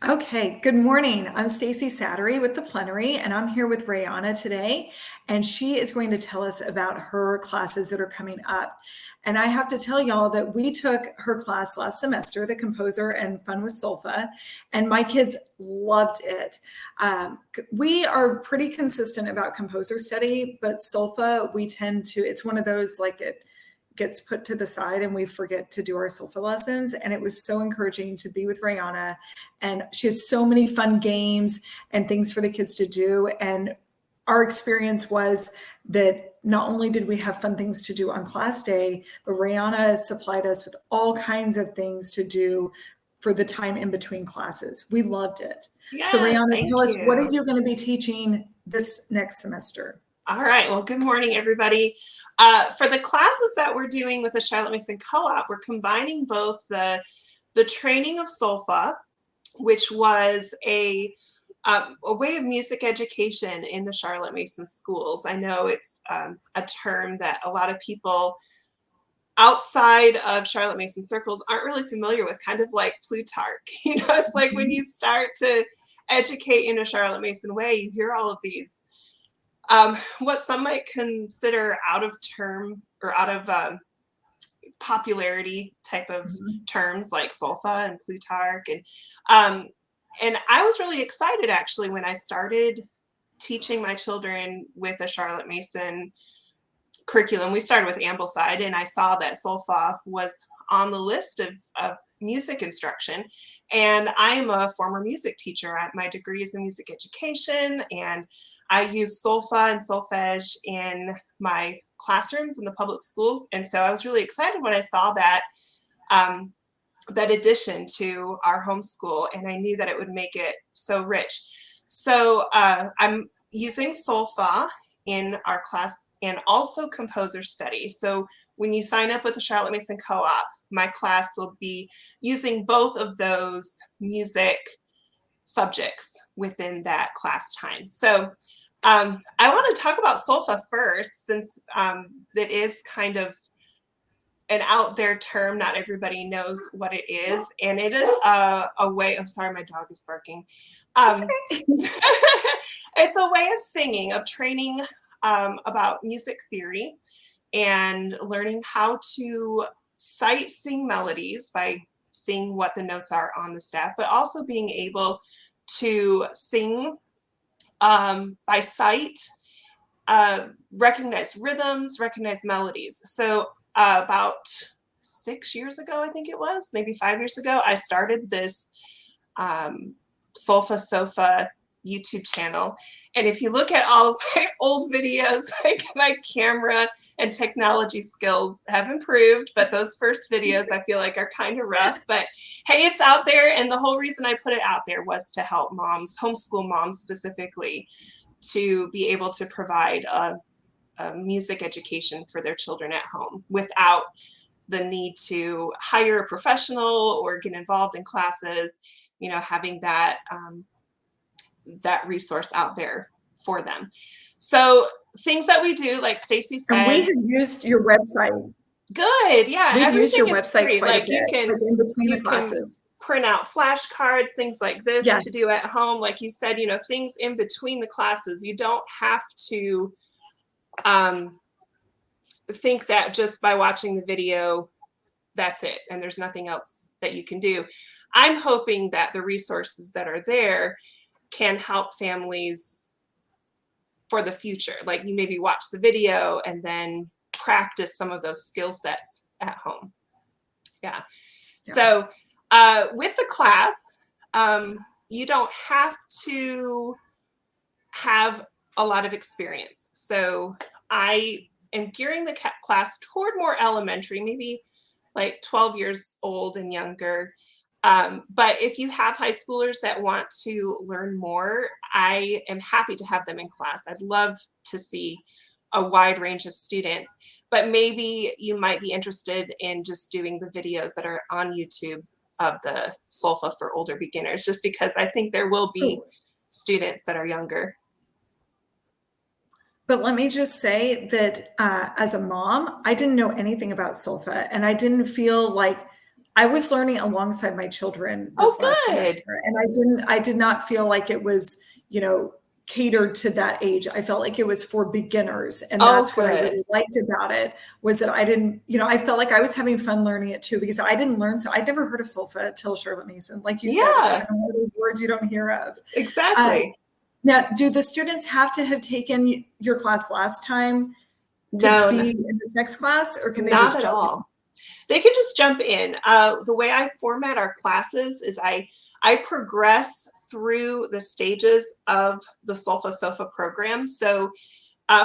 Okay, good morning. I'm Stacy Sattery with the Plenary, and I'm here with RaeAnna today, and she is going to tell us about her classes that are coming up. And I have to tell y'all that we took her class last semester, the Composer and Fun with Solfa, and my kids loved it. We are pretty consistent about Composer study, but Solfa, we tend to, it's one of those like it gets put to the side and we forget to do our Solfa lessons. And it was so encouraging to be with RaeAnna. And she has so many fun games and things for the kids to do. And our experience was that not only did we have fun things to do on class day, but RaeAnna supplied us with all kinds of things to do for the time in between classes. We loved it. Yes, so RaeAnna, tell us, what are you you going to be teaching this next semester? All right. Well, good morning, everybody. For the classes that we're doing with the Charlotte Mason Co-op, we're combining both the training of Solfa, which was a way of music education in the Charlotte Mason schools. I know it's a term that a lot of people outside of Charlotte Mason circles aren't really familiar with, kind of like Plutarch. It's like when you start to educate in a Charlotte Mason way, you hear all of these what some might consider out of term or out of popularity type of terms like Solfa and Plutarch. And I was really excited actually when I started teaching my children with a Charlotte Mason curriculum. We started with Ambleside, and I saw that Solfa was on the list of music instruction. And I am a former music teacher. My degree is in music education, and I use Solfa and solfege in my classrooms in the public schools. And so I was really excited when I saw that that addition to our homeschool, and I knew that it would make it so rich. So I'm using Solfa in our class and also Composer Study. So when you sign up with the Charlotte Mason Co-op, my class will be using both of those music subjects within that class time. So I want to talk about Solfa first, since it is kind of an out there term. Not everybody knows what it is. And it is a way, I'm sorry, my dog is barking. It's a way of singing, of training about music theory and learning how to sight sing melodies by seeing what the notes are on the staff, but also being able to sing by sight, recognize rhythms, recognize melodies. So about 6 years ago, I think it was, maybe 5 years ago, I started this Solfa Sofa YouTube channel. And if you look at all of my old videos, like my camera and technology skills have improved, but those first videos I feel like are kind of rough. But hey, it's out there. And the whole reason I put it out there was to help moms, homeschool moms specifically, to be able to provide a music education for their children at home without the need to hire a professional or get involved in classes, having that that resource out there for them. So things that we do, like Stacy said. And we've used your website. Good, yeah. We've used your everything is website free. quite Like a bit, in between the classes. Print out flashcards, things like this Yes. to do at home. Like you said, things in between the classes. You don't have to think that just by watching the video, that's it, and there's nothing else that you can do. I'm hoping that the resources that are there can help families for the future. Like you maybe watch the video and then practice some of those skill sets at home. Yeah. So with the class, you don't have to have a lot of experience. So I am gearing the class toward more elementary, maybe like 12 years old and younger. But if you have high schoolers that want to learn more, I am happy to have them in class. I'd love to see a wide range of students, but maybe you might be interested in just doing the videos that are on YouTube of the Solfa for older beginners, just because I think there will be students that are younger. But let me just say that as a mom, I didn't know anything about Solfa, and I didn't feel like I was learning alongside my children Oh, this last good. semester, and I did not feel like it was, catered to that age. I felt like it was for beginners, and Oh, that's what I good. really liked about it, was that I didn't, I felt like I was having fun learning it too, because I didn't learn, so I'd never heard of solfa till Charlotte Mason. Like you said, it's Yeah, kind of one of those words you don't hear of. Um, exactly. Now, do the students have to have taken your class last time to No, be in this next class, or can they not just at jump in? all. They can just jump in. The way I format our classes is I progress through the stages of the Solfa Sofa program. So,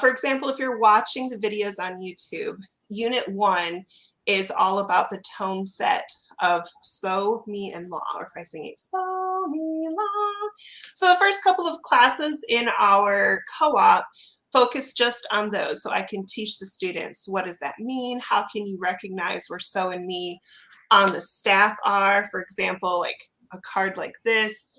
for example, if you're watching the videos on YouTube, Unit 1 is all about the tone set of so, mi, and la, or if I sing it, so, mi, la. So the first couple of classes in our co-op focus just on those, so I can teach the students, what does that mean? How can you recognize where so and mi on the staff are? For example, like a card like this,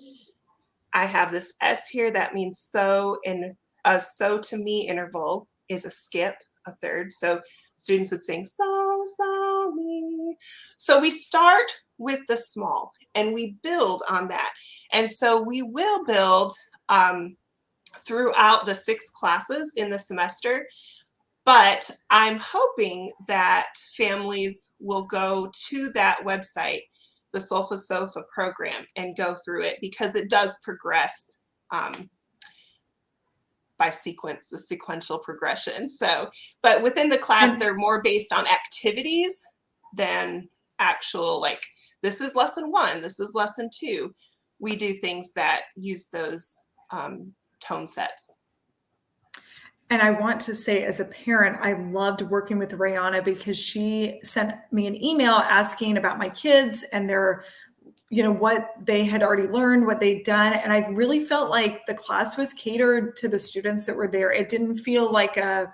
I have this S here, that means so, and a so to me interval is a skip, a third. So students would sing so, so, me. So we start with the small and we build on that. And so we will build throughout the 6 classes in the semester. But I'm hoping that families will go to that website, the Solfa Sofa program, and go through it, because it does progress by sequence, the sequential progression. So, but within the class, And they're more based on activities than actual, like, this is lesson 1, this is lesson 2. We do things that use those tone sets. And I want to say, as a parent, I loved working with RaeAnna, because she sent me an email asking about my kids and their, what they had already learned, what they'd done. And I really felt like the class was catered to the students that were there. It didn't feel like a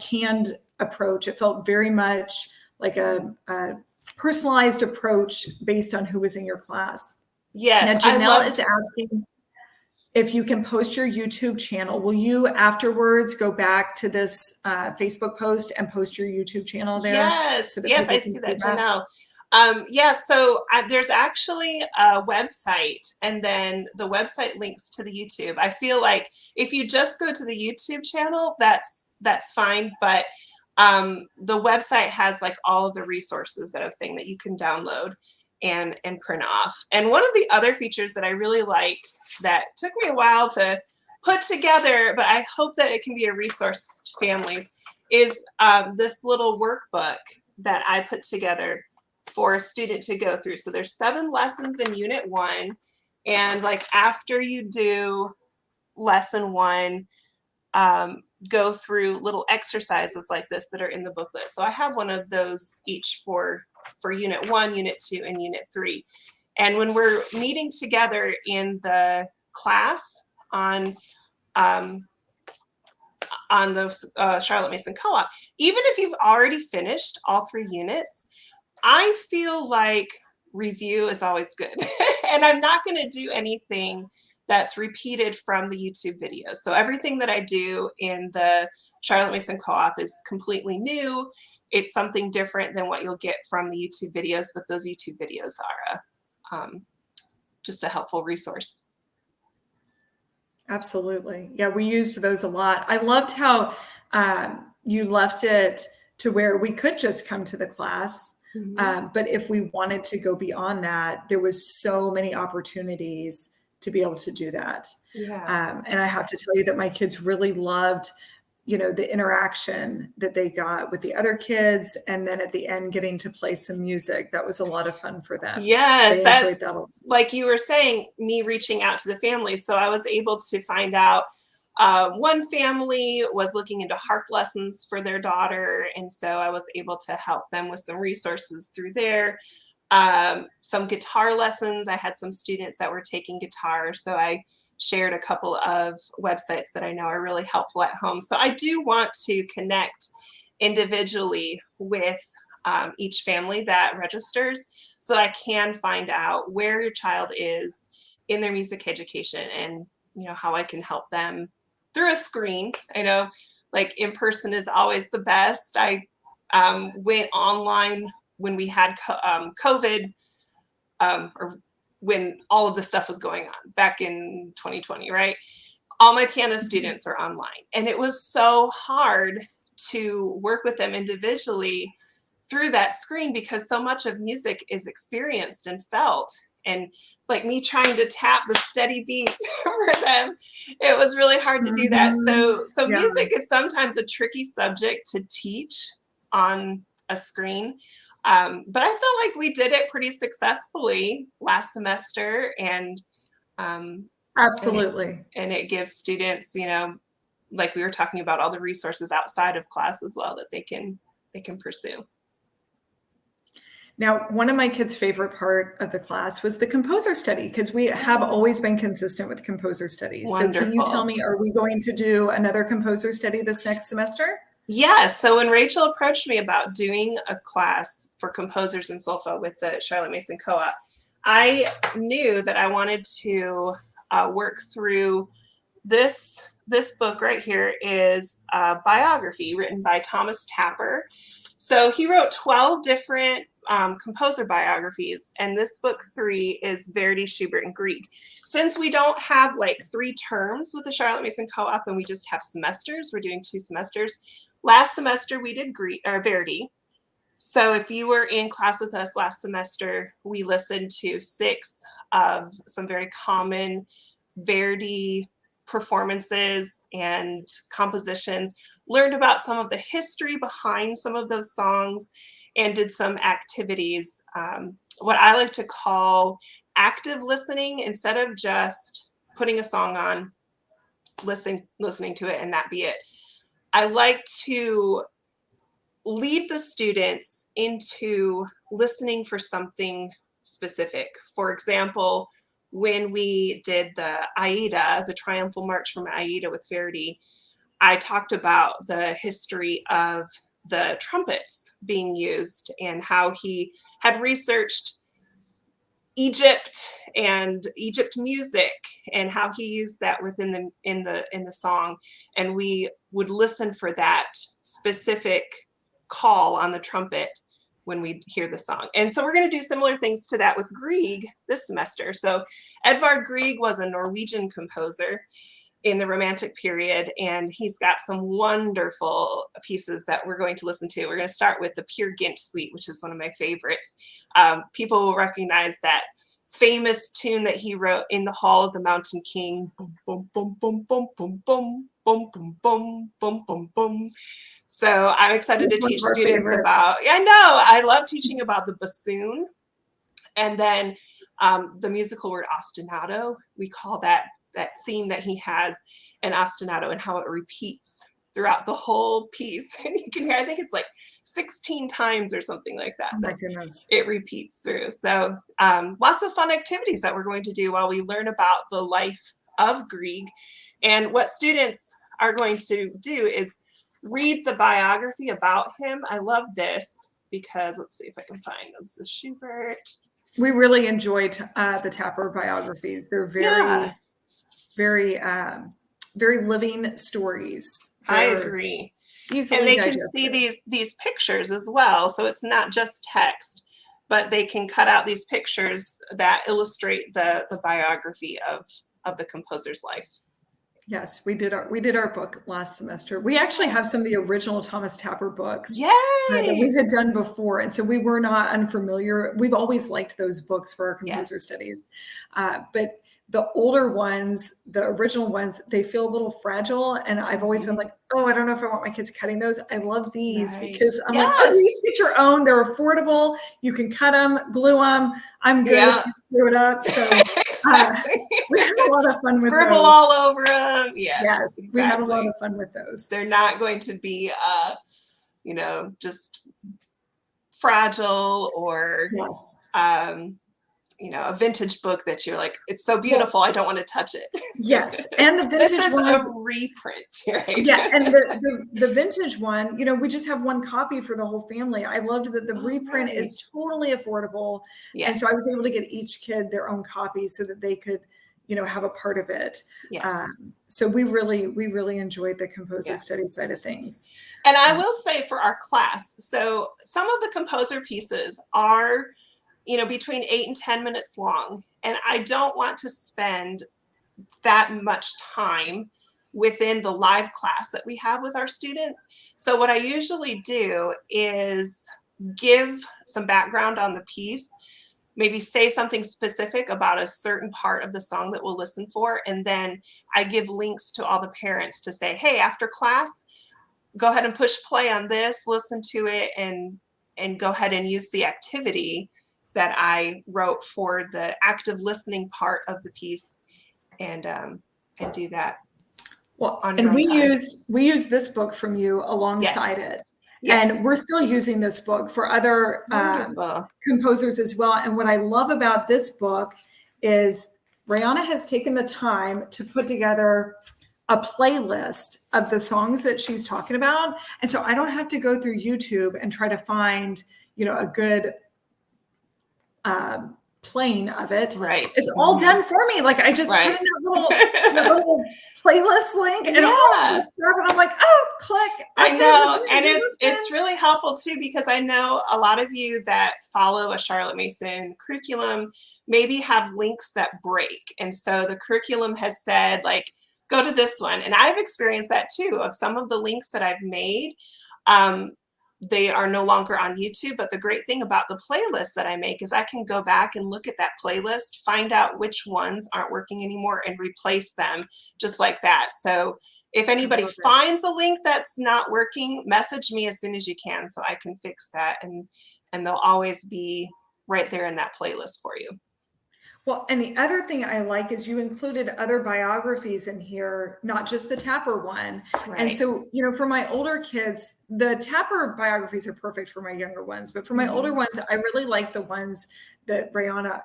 canned approach. It felt very much like a personalized approach based on who was in your class. Yes, Now, I Janelle loved. is asking if you can post your YouTube channel. Will you afterwards go back to this Facebook post and post your YouTube channel there so Yes, that yes, I people can see see that, that? Janelle. Yeah, so there's actually a website, and then the website links to the YouTube. I feel like if you just go to the YouTube channel, that's fine, but the website has like all of the resources that I was saying that you can download and print off. And one of the other features that I really like, that took me a while to put together, but I hope that it can be a resource to families, is this little workbook that I put together for a student to go through. So there's 7 lessons in Unit 1, and like after you do lesson 1, go through little exercises like this that are in the booklet. So I have one of those each for Unit 1, Unit 2, and Unit 3. And when we're meeting together in the class on the Charlotte Mason Co-op, even if you've already finished all 3 units, I feel like review is always good. And I'm not going to do anything that's repeated from the YouTube videos. So everything that I do in the Charlotte Mason Co-op is completely new. It's something different than what you'll get from the YouTube videos, but those YouTube videos are just a helpful resource. Absolutely. Yeah, we used those a lot. I loved how you left it to where we could just come to the class. But if we wanted to go beyond that, there was so many opportunities to be able to do that. Yeah. And I have to tell you that my kids really loved, the interaction that they got with the other kids. And then at the end, getting to play some music. That was a lot of fun for them. Yes, They that's enjoyed that a lot. like you were saying, me reaching out to the family. So I was able to find out one family was looking into harp lessons for their daughter. And so I was able to help them with some resources through there. Some guitar lessons. I had some students that were taking guitar. So I shared a couple of websites that I know are really helpful at home. So I do want to connect individually with each family that registers, so I can find out where your child is in their music education, and how I can help them through a screen. I know like in person is always the best. I went online when we had COVID, or when all of this stuff was going on back in 2020, right? All my piano students are online, and it was so hard to work with them individually through that screen because so much of music is experienced and felt. And like me trying to tap the steady beat for them, it was really hard to do that. So Yeah. music is sometimes a tricky subject to teach on a screen. But I felt like we did it pretty successfully last semester, and Absolutely. and it gives students, like we were talking about, all the resources outside of class as well that they can pursue. Now, one of my kids' favorite part of the class was the composer study, because we have always been consistent with composer studies. Wonderful. So can you tell me, are we going to do another composer study this next semester? Yes. So when Rachel approached me about doing a class for composers in Solfa with the Charlotte Mason Co-op, I knew that I wanted to work through this book right here. Is a biography written by Thomas Tapper. So he wrote 12 different composer biographies, and this book 3 is Verdi, Schubert, and Grieg. Since we don't have like 3 terms with the Charlotte Mason Co-op and we just have semesters, we're doing 2 semesters. Last semester we did Verdi. So if you were in class with us last semester, we listened to 6 of some very common Verdi performances and compositions, learned about some of the history behind some of those songs, and did some activities, what I like to call active listening. Instead of just putting a song on, listening to it and that be it, I like to lead the students into listening for something specific. For example, when we did the Aida, the Triumphal March from Aida with Verdi, I talked about the history of the trumpets being used and how he had researched Egypt and Egypt music and how he used that within the song. And we would listen for that specific call on the trumpet when we hear the song. And so we're going to do similar things to that with Grieg this semester. So Edvard Grieg was a Norwegian composer in the Romantic period, and he's got some wonderful pieces that we're going to listen to. We're going to start with the Peer Gynt Suite, which is one of my favorites. People will recognize that famous tune that he wrote in the Hall of the Mountain King. Boom, boom, boom, boom, boom, boom, boom, boom, boom, boom, boom, boom, boom. So I'm excited to teach students about, I know, I love teaching about the bassoon. And then the musical word ostinato, we call that theme that he has an ostinato, and how it repeats throughout the whole piece. And you can hear, I think it's like 16 times or something like that. Oh my goodness. It repeats through. So lots of fun activities that we're going to do while we learn about the life of Grieg. And what students are going to do is read the biography about him. I love this because, let's see if I can find this is Schubert. We really enjoyed the Tapper biographies. They're very living stories. I agree. And they can see these pictures as well. So it's not just text, but they can cut out these pictures that illustrate the biography of the composer's life. Yes, we did our book last semester. We actually have some of the original Thomas Tapper books that we had done before. And so we were not unfamiliar. We've always liked those books for our composer studies. But the older ones, the original ones, they feel a little fragile. And I've always been like, oh, I don't know if I want my kids cutting those. I love these because I'm like, oh, you get your own. They're affordable. You can cut them, glue them. I'm good if you screw it up. So we had a lot of fun with those. Scribble all over them. Yes, exactly. We had a lot of fun with those. They're not going to be, just fragile or a vintage book that you're like, it's so beautiful, I don't want to touch it. Yes, and the vintage this is a reprint, right? Yeah, and the vintage one, we just have one copy for the whole family. I loved that the reprint is totally affordable, and so I was able to get each kid their own copy so that they could, have a part of it. Yes. So we really enjoyed the composer study side of things. And I will say for our class, so some of the composer pieces are, between 8 and 10 minutes long. And I don't want to spend that much time within the live class that we have with our students. So what I usually do is give some background on the piece, maybe say something specific about a certain part of the song that we'll listen for. And then I give links to all the parents to say, hey, after class, go ahead and push play on this, listen to it, and go ahead and use the activity that I wrote for the active listening part of the piece, and do that. Well, and we used this book from you alongside it. Yes. And we're still using this book for other composers as well. And what I love about this book is RaeAnna has taken the time to put together a playlist of the songs that she's talking about. And so I don't have to go through YouTube and try to find, a good playing of it. Right. It's all done for me. Like I just put in that little playlist link and I'm like, oh, click. I know. And it's really helpful too, because I know a lot of you that follow a Charlotte Mason curriculum maybe have links that break. And so the curriculum has said, like, go to this one. And I've experienced that too, of some of the links that I've made. They are no longer on YouTube, but the great thing about the playlists that I make is I can go back and look at that playlist, find out which ones aren't working anymore, and replace them just like that. So if anybody finds a link that's not working, message me as soon as you can so I can fix that, and they'll always be right there in that playlist for you. Well, and the other thing I like is you included other biographies in here, not just the Tapper one. Right. And so, for my older kids, the Tapper biographies are perfect for my younger ones. But for my older ones, I really like the ones that RaeAnna,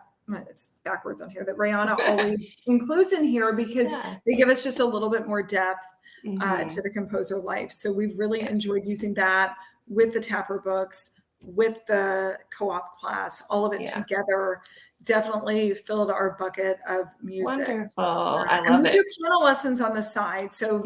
it's backwards on here, that RaeAnna always includes in here, because they give us just a little bit more depth to the composer life. So we've really enjoyed using that with the Tapper books, with the co-op class, all of it together. Definitely filled our bucket of music. Wonderful. I love it. And we do piano lessons on the side. So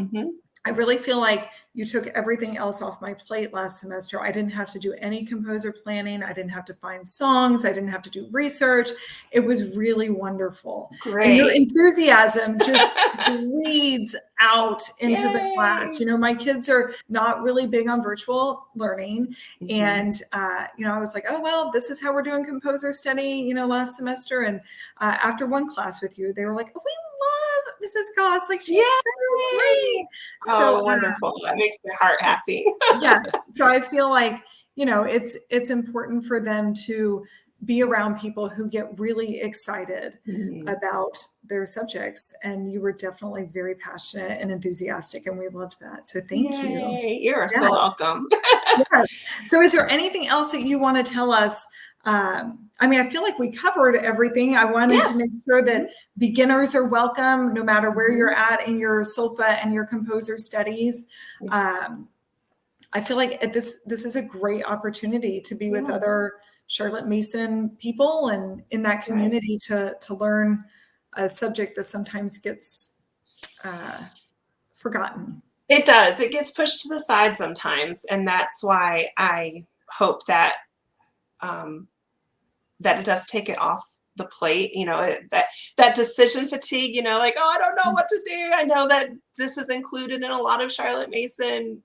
I really feel like you took everything else off my plate last semester. I didn't have to do any composer planning. I didn't have to find songs. I didn't have to do research. It was really wonderful. Great. And your enthusiasm just bleeds out into the class. My kids are not really big on virtual learning. And, I was like, oh, well, this is how we're doing composer study, last semester. And after one class with you, they were like, oh, we love Mrs. Goss. Like, she's so great. So wonderful. That makes my heart happy. Yes. So I feel like, it's important for them to be around people who get really excited about their subjects. And you were definitely very passionate and enthusiastic, and we loved that. So thank you. You're so welcome. Yes. So is there anything else that you want to tell us? I feel like we covered everything. I wanted to make sure that beginners are welcome, no matter where you're at in your Solfa and your composer studies. I feel like this is a great opportunity to be with other Charlotte Mason people and in that community to learn a subject that sometimes gets forgotten. It does. It gets pushed to the side sometimes, and that's why I hope that that it does take it off the plate. That decision fatigue. Like, oh, I don't know what to do. I know that this is included in a lot of Charlotte Mason,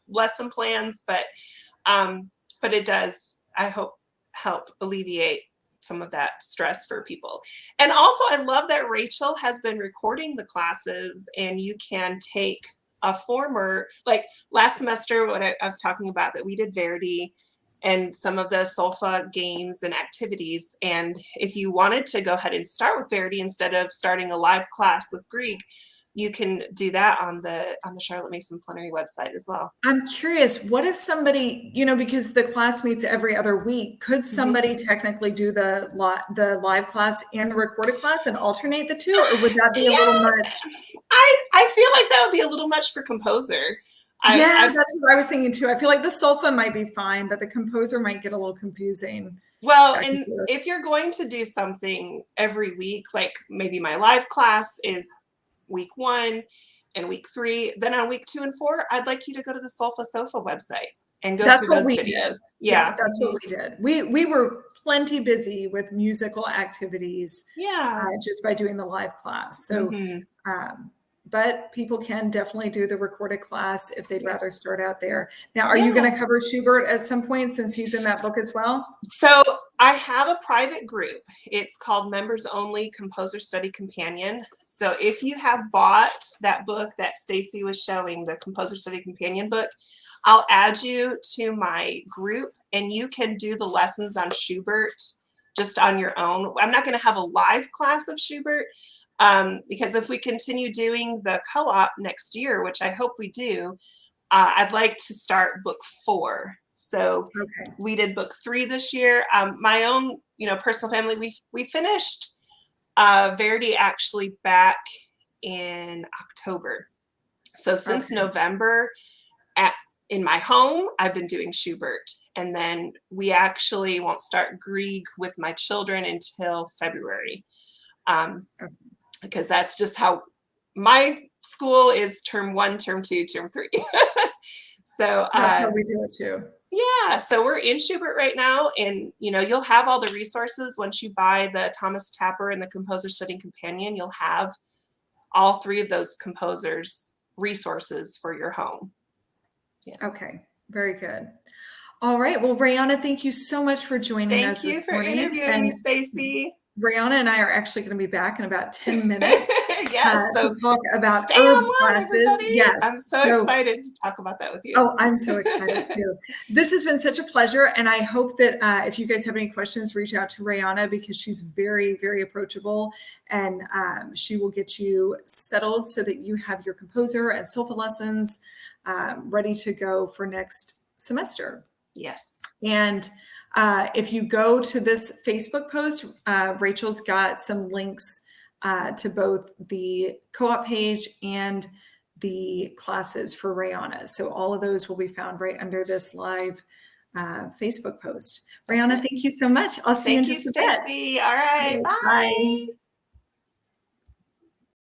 lesson plans, but it does, I hope, help alleviate some of that stress for people. And also, I love that Rachel has been recording the classes, and you can take a former, like last semester, what I was talking about, that we did Verdi and some of the Solfa games and activities. And if you wanted to go ahead and start with Verdi instead of starting a live class with Greek, you can do that on the Charlotte Mason Plenary website as well. I'm curious, what if somebody, because the class meets every other week, could somebody technically do the live class and the recorded class and alternate the two, or would that be a little much? I feel like that would be a little much for Composer. Yeah, that's what I was thinking too. I feel like the Solfa might be fine, but the Composer might get a little confusing. Well, and if you're going to do something every week, like maybe my live class is week 1 and week 3, then on week 2 and 4, I'd like you to go to the Solfa Sofa website and go through those videos. Yeah, that's what we did. We were plenty busy with musical activities, just by doing the live class. So, but people can definitely do the recorded class if they'd rather start out there. Now, are you going to cover Schubert at some point since he's in that book as well? So I have a private group. It's called Members Only Composer Study Companion. So if you have bought that book that Stacy was showing, the Composer Study Companion book, I'll add you to my group and you can do the lessons on Schubert just on your own. I'm not going to have a live class of Schubert, because if we continue doing the co-op next year, which I hope we do, I'd like to start book 4. So we did book 3 this year. My own, personal family, we finished Verdi actually back in October. So since November, in my home, I've been doing Schubert. And then we actually won't start Grieg with my children until February. Because that's just how my school is term 1, term 2, term 3. So that's how we do it too. Yeah, so we're in Schubert right now, and you'll have all the resources once you buy the Thomas Tapper and the Composer Study Companion. You'll have all 3 of those composers' resources for your home. Yeah. Okay, very good. All right. Well, RaeAnna, thank you so much for joining us this morning. Thank you for interviewing me, Stacy. RaeAnna and I are actually going to be back in about 10 minutes. So to talk about stay herb online, classes. Everybody. Yes. I'm so excited to talk about that with you. Oh, I'm so excited too. This has been such a pleasure. And I hope that if you guys have any questions, reach out to RaeAnna because she's very, very approachable and she will get you settled so that you have your Composer and Solfa lessons ready to go for next semester. Yes. And if you go to this Facebook post, Rachel's got some links to both the co-op page and the classes for RaeAnna. So all of those will be found right under this live Facebook post. RaeAnna, thank you so much. I'll see you in just a bit. Thank you, Stacy. All right. Bye.